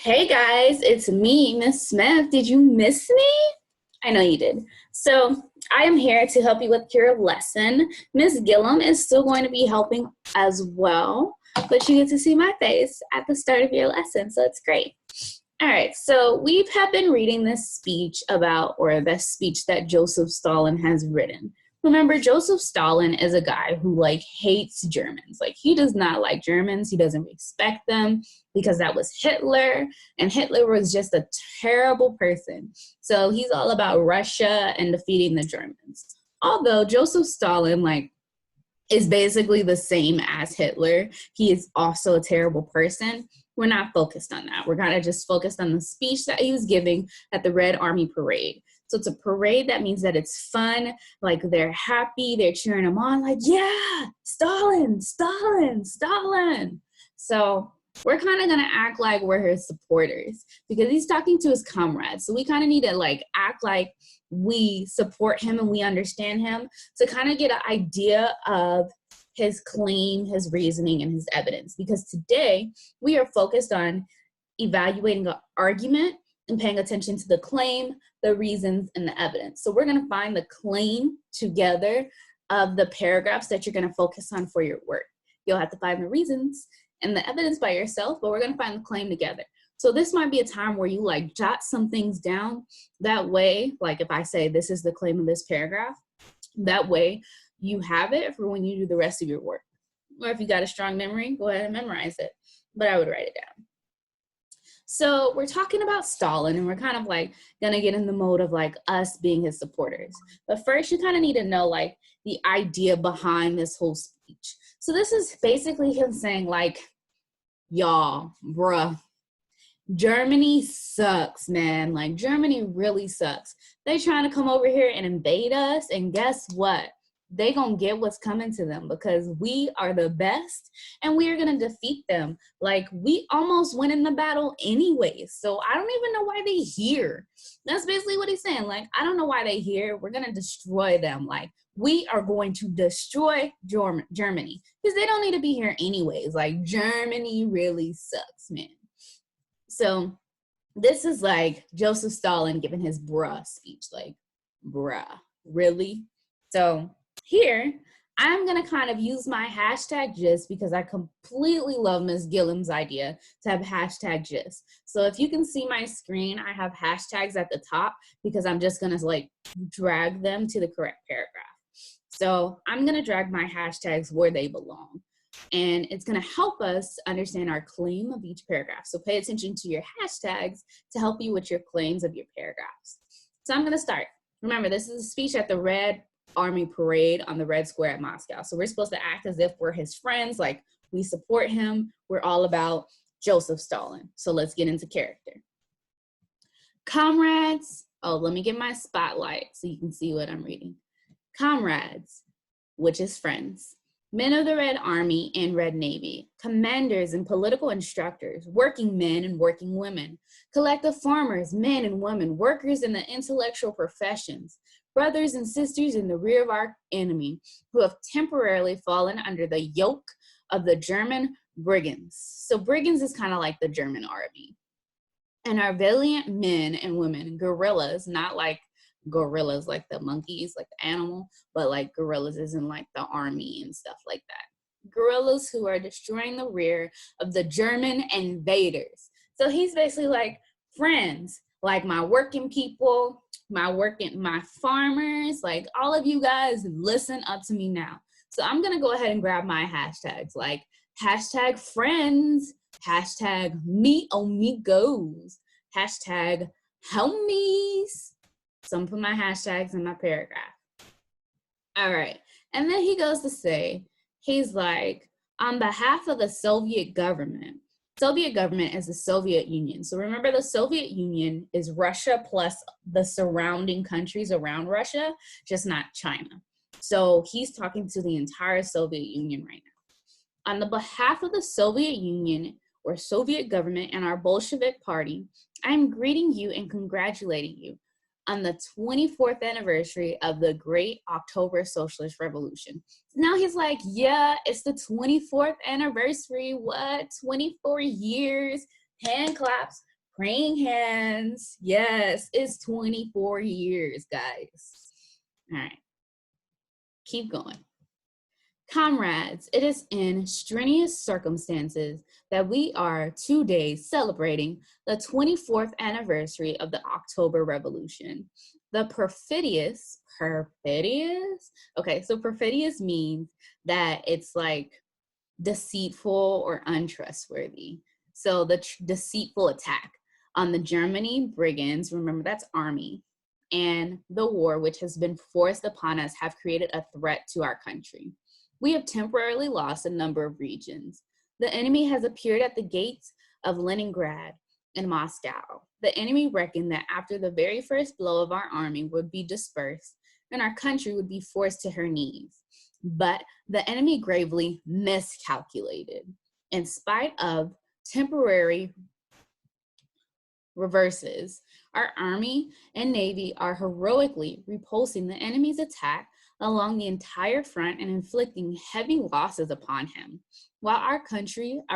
Hey guys, it's me, Miss Smith. Did you miss me? I know you did. So I am here to help you with your lesson. Miss Gillum is still going to be helping as well, but you get to see my face at the start of your lesson, so it's great. All right, so we have been reading this speech or the speech that Joseph Stalin has written. Remember, Joseph Stalin is a guy who hates Germans. He does not like Germans. He doesn't respect them because that was Hitler, and Hitler was just a terrible person. So he's all about Russia and defeating the Germans. Although Joseph Stalin, is basically the same as Hitler. He is also a terrible person. We're not focused on that. We're kind of just focused on the speech that he was giving at the Red Army Parade. So it's a parade that means that it's fun. They're happy, they're cheering him on, yeah, Stalin, Stalin, Stalin. So we're kind of gonna act like we're his supporters because he's talking to his comrades. So we kind of need to act like we support him and we understand him to kind of get an idea of his claim, his reasoning, and his evidence. Because today we are focused on evaluating an argument and paying attention to the claim, the reasons, and the evidence. So we're going to find the claim together of the paragraphs that you're going to focus on for your work. You'll have to find the reasons and the evidence by yourself, but we're going to find the claim together. So this might be a time where you jot some things down. That way, if I say this is the claim of this paragraph, that way you have it for when you do the rest of your work. Or if you got a strong memory, go ahead and memorize it. But I would write it down. So we're talking about Stalin, and we're kind of gonna get in the mode of us being his supporters. But first, you kind of need to know the idea behind this whole speech. So this is basically him saying y'all, bruh, Germany sucks, man. Germany really sucks. They trying to come over here and invade us, and guess what? They gonna get what's coming to them because we are the best and we are gonna defeat them. We almost went in the battle anyways. So I don't even know why they here. That's basically what he's saying. I don't know why they here. We're gonna destroy them. We are going to destroy Germany because they don't need to be here anyways. Germany really sucks, man. So this is Joseph Stalin giving his bruh speech. Bruh, really? So here, I'm going to kind of use my hashtag gist because I completely love Ms. Gillum's idea to have hashtag gist. So if you can see my screen, I have hashtags at the top because I'm just going to drag them to the correct paragraph. So I'm going to drag my hashtags where they belong. And it's going to help us understand our claim of each paragraph. So pay attention to your hashtags to help you with your claims of your paragraphs. So I'm going to start. Remember, this is a speech at the Red Army Parade on the Red Square at Moscow. So we're supposed to act as if we're his friends, we support him. We're all about Joseph Stalin. So let's get into character. Comrades, let me get my spotlight so you can see what I'm reading. Comrades, which is friends. Men of the Red Army and Red Navy, commanders and political instructors, working men and working women, collective farmers, men and women, workers in the intellectual professions, brothers and sisters in the rear of our enemy who have temporarily fallen under the yoke of the German brigands. So brigands is kind of like the German army. And our valiant men and women, guerrillas, not gorillas like the monkeys, like the animal, but guerrillas is in the army and stuff like that. Guerrillas who are destroying the rear of the German invaders. So he's basically friends, my working people, my farmers, all of you guys, listen up to me now. So I'm gonna go ahead and grab my hashtags, hashtag friends, hashtag me amigos, hashtag homies. So I'm putting my hashtags in my paragraph. All right. And then he goes to say, he's on behalf of the Soviet government is the Soviet Union. So remember, the Soviet Union is Russia plus the surrounding countries around Russia, just not China. So he's talking to the entire Soviet Union right now. On the behalf of the Soviet Union or Soviet government and our Bolshevik party, I'm greeting you and congratulating you on the 24th anniversary of the Great October Socialist Revolution. Now he's yeah, it's the 24th anniversary. What? 24 years. Hand claps Praying hands. Yes, it's 24 years, guys. All right, keep going. Comrades, it is in strenuous circumstances that we are today celebrating the 24th anniversary of the October Revolution. The perfidious? Okay, so perfidious means that it's like deceitful or untrustworthy. So the deceitful attack on the Germany brigands, remember that's army, and the war which has been forced upon us have created a threat to our country. We have temporarily lost a number of regions. The enemy has appeared at the gates of Leningrad and Moscow. The enemy reckoned that after the very first blow of our army would be dispersed and our country would be forced to her knees. But the enemy gravely miscalculated. In spite of temporary reverses, our army and navy are heroically repulsing the enemy's attack along the entire front and inflicting heavy losses upon him, while our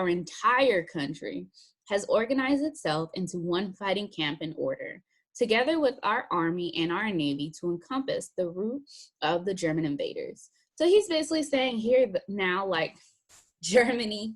entire country, has organized itself into one fighting camp in order, together with our army and our navy, to encompass the route of the German invaders. So he's basically saying here now, like, Germany,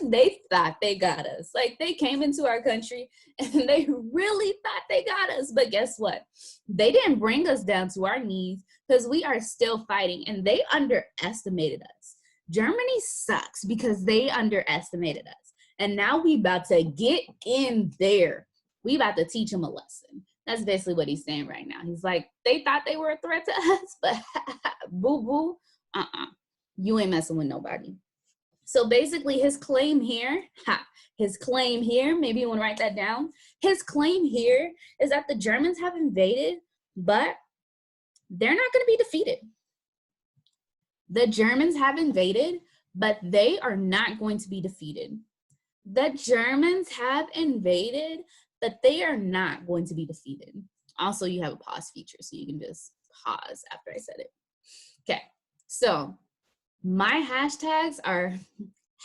they thought they got us. Like, they came into our country and they really thought they got us. But guess what? They didn't bring us down to our knees because we are still fighting, and they underestimated us. Germany sucks because they underestimated us. And now we about to get in there. We about to teach them a lesson. That's basically what he's saying right now. He's like, they thought they were a threat to us, but boo-boo, you ain't messing with nobody. So basically his claim here, maybe you want to write that down. His claim here is that the Germans have invaded, but they're not going to be defeated. The Germans have invaded, but they are not going to be defeated. The Germans have invaded, but they are not going to be defeated. Also, you have a pause feature, so you can just pause after I said it. Okay, so my hashtags are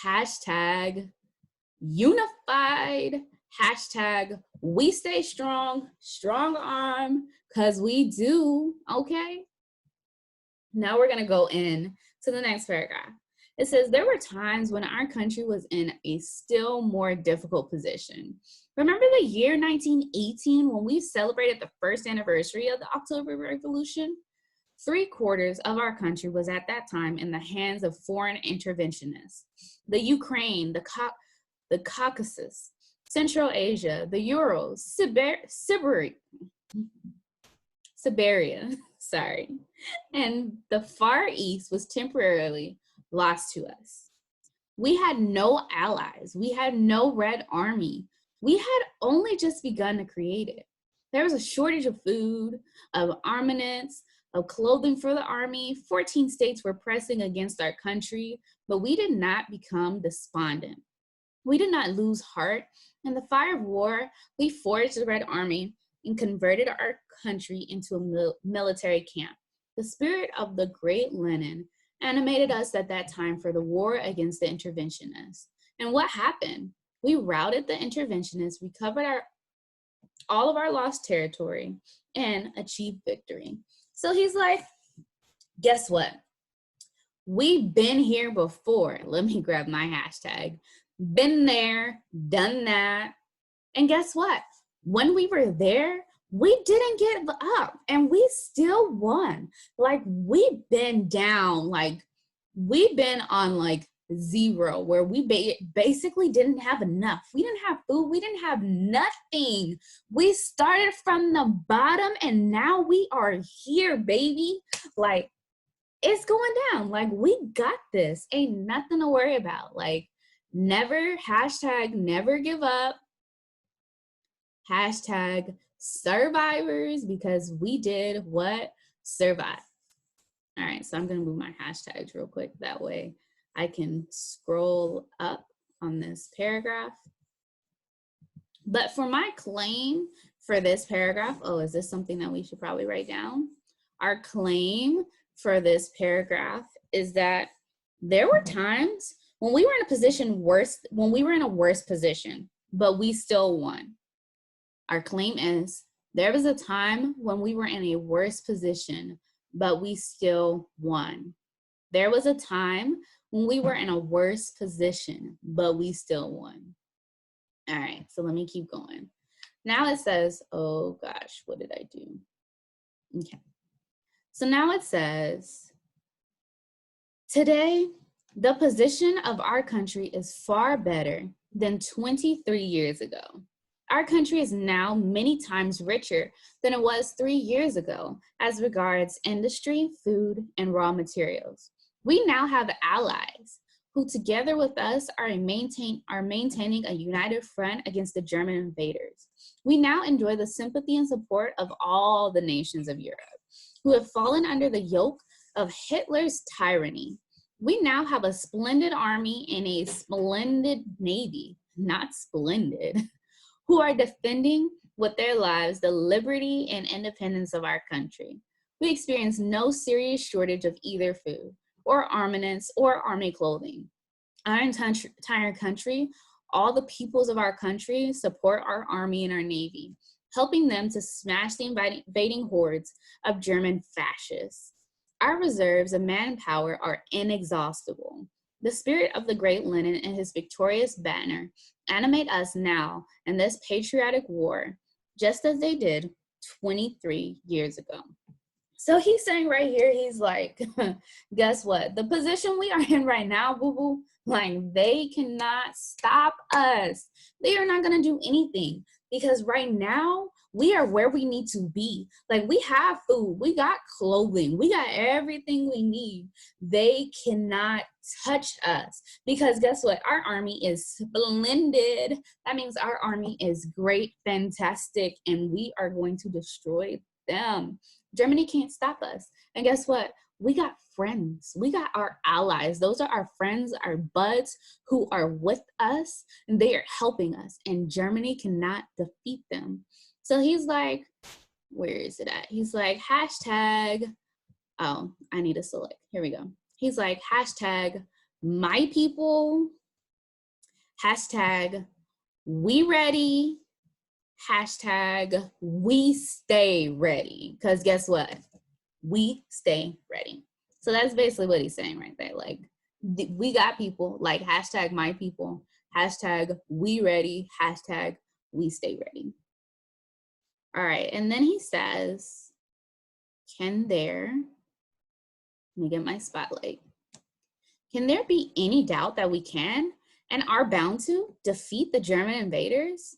hashtag unified, hashtag we stay strong, strong arm, because we do, okay? Now we're going to go in to the next paragraph. It says, there were times when our country was in a still more difficult position. Remember the year 1918 when we celebrated the first anniversary of the October Revolution? 3/4 of our country was at that time in the hands of foreign interventionists. The Ukraine, the Caucasus, Central Asia, the Urals, Siberia, and the Far East was temporarily lost to us. We had no allies. We had no Red Army. We had only just begun to create it. There was a shortage of food, of armaments, of clothing for the army. 14 states were pressing against our country, but we did not become despondent. We did not lose heart. In the fire of war, we forged the Red Army and converted our country into a military camp. The spirit of the great Lenin animated us at that time for the war against the interventionists. And what happened? We routed the interventionists, recovered all of our lost territory, and achieved victory. So he's like, guess what? We've been here before. Let me grab my hashtag. Been there, done that. And guess what? When we were there, we didn't give up and we still won. Like, we've been down, like we've been on like zero, where we basically didn't have enough. We didn't have food. We didn't have nothing. We started from the bottom and now we are here, baby. Like, it's going down. Like, we got this. Ain't nothing to worry about. Like, never, hashtag never give up. Hashtag survivors, because we did what? Survive. All right, so I'm going to move my hashtags real quick. That way I can scroll up on this paragraph. But for my claim for this paragraph, oh, is this something that we should probably write down? Our claim for this paragraph is that there were times when we were in a worse position, but we still won. Our claim is, there was a time when we were in a worse position, but we still won. There was a time when we were in a worse position, but we still won. All right, so let me keep going. Now it says, oh gosh, what did I do? Okay. So now it says, today, the position of our country is far better than 23 years ago. Our country is now many times richer than it was 3 years ago as regards industry, food, and raw materials. We now have allies who together with us are maintaining a united front against the German invaders. We now enjoy the sympathy and support of all the nations of Europe who have fallen under the yoke of Hitler's tyranny. We now have a splendid army and a splendid navy, not splendid, who are defending with their lives the liberty and independence of our country. We experience no serious shortage of either food or armaments or army clothing. Our entire country, all the peoples of our country support our army and our navy, helping them to smash the invading hordes of German fascists. Our reserves of manpower are inexhaustible. The spirit of the great Lenin and his victorious banner animate us now in this patriotic war, just as they did 23 years ago. So he's saying right here, he's like, guess what? The position we are in right now, boo-boo, like they cannot stop us. They are not gonna do anything because right now we are where we need to be. Like we have food, we got clothing, we got everything we need. They cannot touch us because guess what? Our army is splendid. That means our army is great, fantastic, and we are going to destroy them. Germany can't stop us. And guess what? We got friends. We got our allies. Those are our friends, our buds who are with us, and they are helping us. And Germany cannot defeat them. So he's like, where is it at? He's like, hashtag, oh, I need to select. Here we go. He's like, hashtag, my people, hashtag, we ready, hashtag, we stay ready. Because guess what? We stay ready. So that's basically what he's saying right there. Like, we got people, like hashtag my people, hashtag we ready, hashtag we stay ready. All right, and then he says, can there, let me get my spotlight. Can there be any doubt that we can and are bound to defeat the German invaders?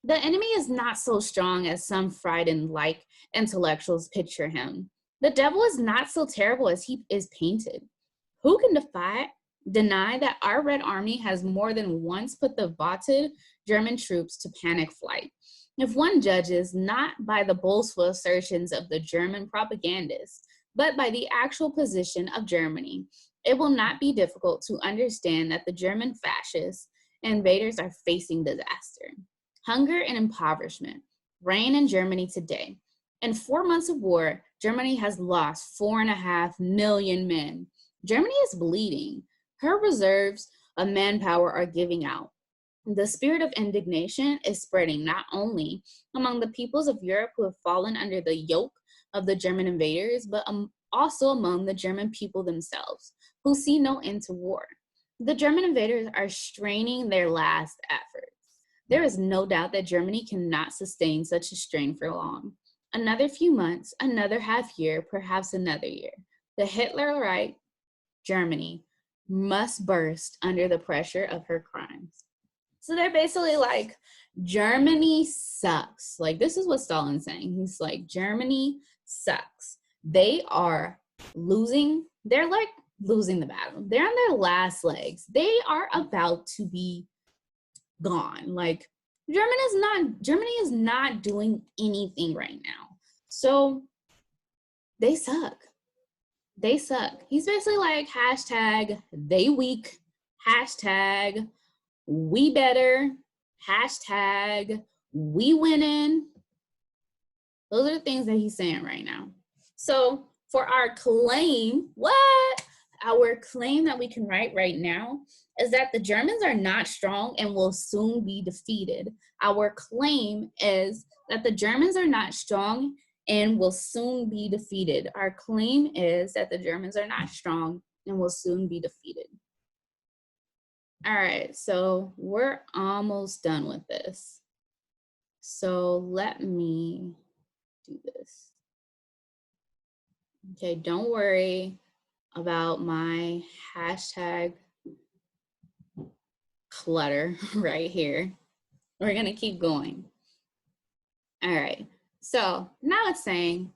The enemy is not so strong as some frightened like intellectuals picture him. The devil is not so terrible as he is painted. Who can deny that our Red Army has more than once put the vaunted German troops to panic flight? If one judges not by the boastful assertions of the German propagandists, but by the actual position of Germany, it will not be difficult to understand that the German fascists and invaders are facing disaster. Hunger and impoverishment reign in Germany today. In 4 months of war, Germany has lost 4.5 million men. Germany is bleeding. Her reserves of manpower are giving out. The spirit of indignation is spreading not only among the peoples of Europe who have fallen under the yoke of the German invaders, but also among the German people themselves, who see no end to war. The German invaders are straining their last efforts. There is no doubt that Germany cannot sustain such a strain for long. Another few months, another half year, perhaps another year. The Hitler-Reich Germany must burst under the pressure of her crimes. So they're basically like, Germany sucks. Like, this is what Stalin's saying. He's like, Germany sucks. They are losing. They're like losing the battle. They're on their last legs. They are about to be gone. Like, Germany is not doing anything right now. So they suck. They suck. He's basically like, hashtag they weak, hashtag we better, hashtag we winning. Those are the things that he's saying right now. So for our claim, our claim that we can write right now is that the Germans are not strong and will soon be defeated. Our claim is that the Germans are not strong and will soon be defeated. Our claim is that the Germans are not strong and will soon be defeated. All right, so we're almost done with this. So let me do this. Okay, don't worry about my hashtag clutter right here. We're gonna keep going. All right, so now it's saying,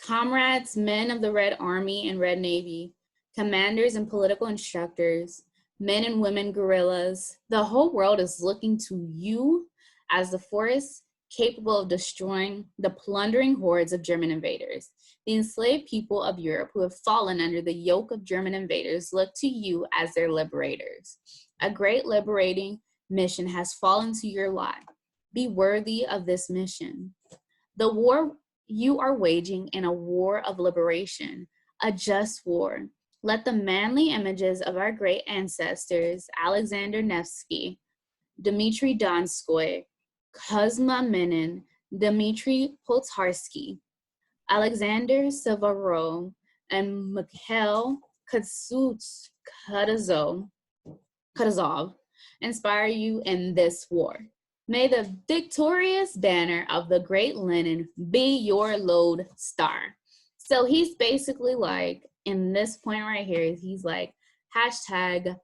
comrades, men of the Red Army and Red Navy, commanders and political instructors, men and women guerrillas, the whole world is looking to you as the force capable of destroying the plundering hordes of German invaders. The enslaved people of Europe who have fallen under the yoke of German invaders look to you as their liberators. A great liberating mission has fallen to your lot. Be worthy of this mission. The war you are waging in a war of liberation, a just war. Let the manly images of our great ancestors, Alexander Nevsky, Dmitry Donskoy, Kuzma Minin, Dmitry Poltarsky, Alexander Severo, and Mikhail Kutuzov inspire you in this war. May the victorious banner of the great Lenin be your lodestar. So he's basically like, in this point right here, he's like, hashtag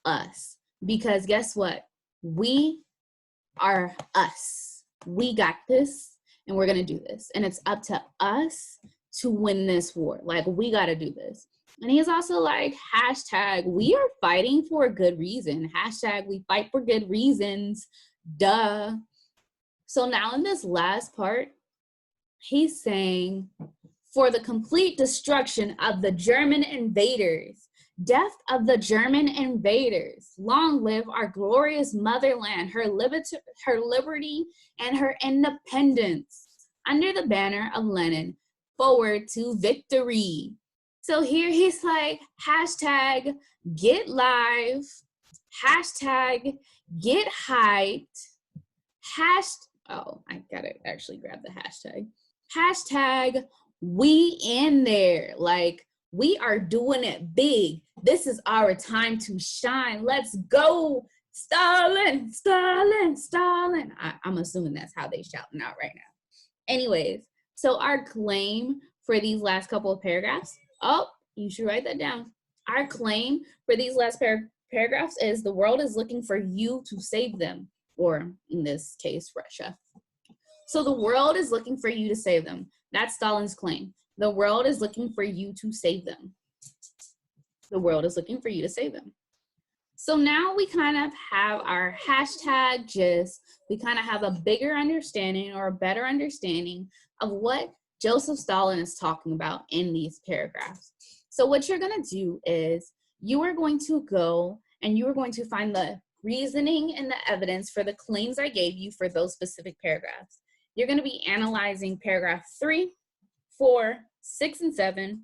us. Because guess what? We are us. We got this, and we're going to do this. And it's up to us to win this war. Like, we got to do this. And he's also like, hashtag, we are fighting for a good reason. Hashtag, we fight for good reasons. Duh. So now in this last part, he's saying, for the complete destruction of the German invaders, death of the German invaders, long live our glorious motherland, her liberty and her independence. Under the banner of Lenin, forward to victory. So here he's like, hashtag, get live, hashtag, get hyped, oh, I gotta actually grab the hashtag. Hashtag, we in there. Like, we are doing it big. This is our time to shine. Let's go. Stalin, Stalin, Stalin. I'm assuming that's how they shouting out right now. Anyways, so our claim for these last couple of paragraphs, oh, you should write that down. Our claim for these last paragraphs is the world is looking for you to save them, or in this case, Russia. So the world is looking for you to save them. That's Stalin's claim. The world is looking for you to save them. The world is looking for you to save them. So now we kind of have our hashtag gist. We kind of have a bigger understanding or a better understanding of what Joseph Stalin is talking about in these paragraphs. So what you're going to do is you are going to go and you are going to find the reasoning and the evidence for the claims I gave you for those specific paragraphs. You're going to be analyzing paragraph 3, 4, 6, and 7,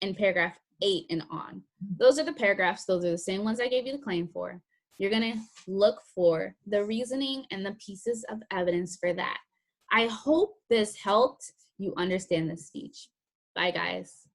and paragraph 8 and on. Those are the paragraphs. Those are the same ones I gave you the claim for. You're going to look for the reasoning and the pieces of evidence for that. I hope this helped you understand this speech. Bye, guys.